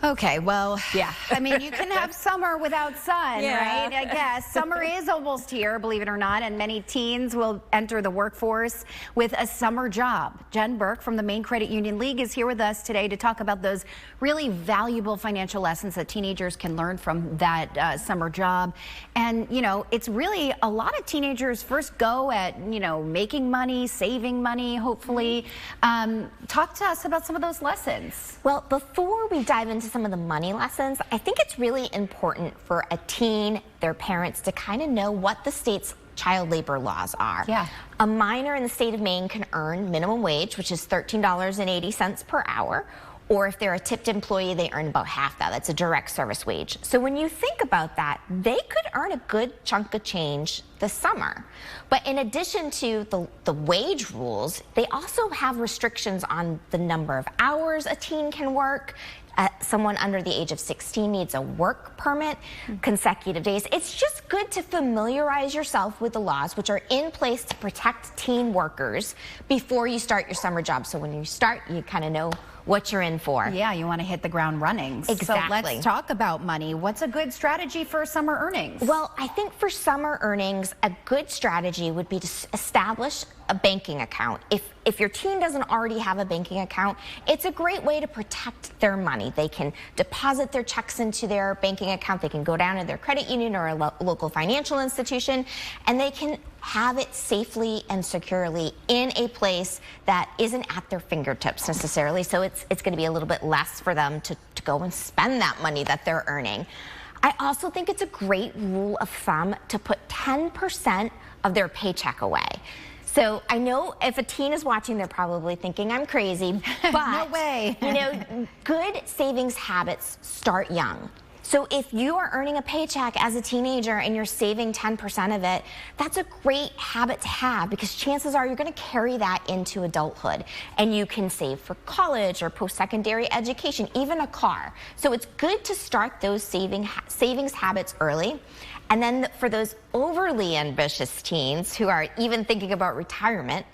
Okay, well, yeah. I mean, you can have summer without sun, Yeah. right? I guess. Summer is almost here, believe it or not, and many teens will enter the workforce with a summer job. Jen Burke from the Maine Credit Union League is here with us today to talk about those really valuable financial lessons that teenagers can learn from that summer job. And, you know, it's really a lot of teenagers first go at, you know, making money, saving money, hopefully. Talk to us about some of those lessons. Well, before we dive into some of the money lessons, I think it's really important for a teen, their parents, to kind of know what the state's child labor laws are. Yeah. A minor in the state of Maine can earn minimum wage, which is $13.80 per hour. Or if they're a tipped employee, they earn about half that. That's a direct service wage. So when you think about that, they could earn a good chunk of change this summer. But in addition to the wage rules, they also have restrictions on the number of hours a teen can work. Someone under the age of 16 needs a work permit, consecutive days. It's just good to familiarize yourself with the laws which are in place to protect teen workers before you start your summer job. So when you start, you kind of know what you're in for. Yeah, you want to hit the ground running. Exactly. So let's talk about money. What's a good strategy for summer earnings? Well, I think for summer earnings, a good strategy would be to establish a banking account. If your teen doesn't already have a banking account, it's a great way to protect their money. They can deposit their checks into their banking account. They can go down to their credit union or a local financial institution, and they can have it safely and securely in a place that isn't at their fingertips necessarily. So it's going to be a little bit less for them to go and spend that money that they're earning. I also think it's a great rule of thumb to put 10% of their paycheck away. So I know if a teen is watching, they're probably thinking I'm crazy, but no way. You know, good savings habits start young. So if you are earning a paycheck as a teenager and you're saving 10% of it, that's a great habit to have, because chances are you're going to carry that into adulthood, and you can save for college or post-secondary education, even a car. So it's good to start those savings habits early. And then for those overly ambitious teens who are even thinking about retirement,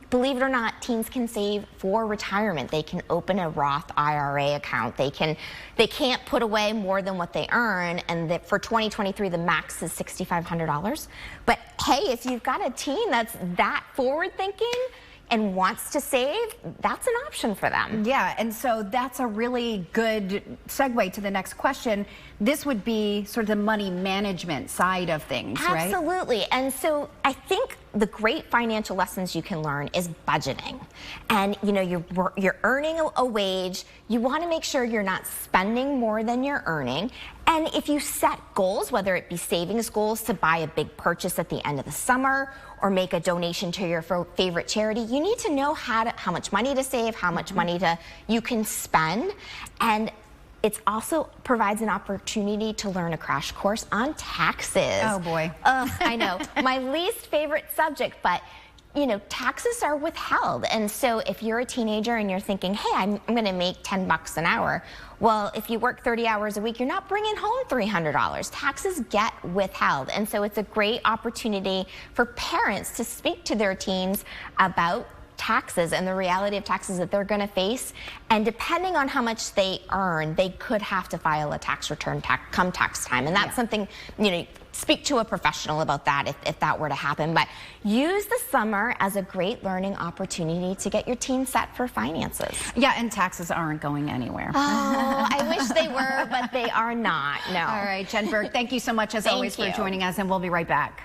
believe it or not, teens can save for retirement. They can open a Roth IRA account. They can't put away more than what they earn, and for 2023 the max is $6,500. But hey, if you've got a teen that's that forward thinking and wants to save, that's an option for them. Yeah, and so that's a really good segue to the next question. This would be sort of the money management side of things, right? Absolutely. And so I think the great financial lessons you can learn is budgeting. And you know, you're earning a wage. You want to make sure you're not spending more than you're earning. And if you set goals, whether it be savings goals to buy a big purchase at the end of the summer or make a donation to your favorite charity, you need to know how much money to save, how much money you can spend. And it also provides an opportunity to learn a crash course on taxes. Oh boy. I know, my least favorite subject, but you know, taxes are withheld. And so if you're a teenager and you're thinking, hey, I'm going to make $10 an hour. Well, if you work 30 hours a week, you're not bringing home $300. Taxes get withheld. And so it's a great opportunity for parents to speak to their teens about taxes and the reality of taxes that they're going to face. And depending on how much they earn, they could have to file a tax return come tax time. And that's something, you know, speak to a professional about that if that were to happen. But use the summer as a great learning opportunity to get your teen set for finances. Yeah, and taxes aren't going anywhere. Oh, I wish they were, but they are not. No. All right, Jen Burke, thank you so much as always for joining us, and we'll be right back.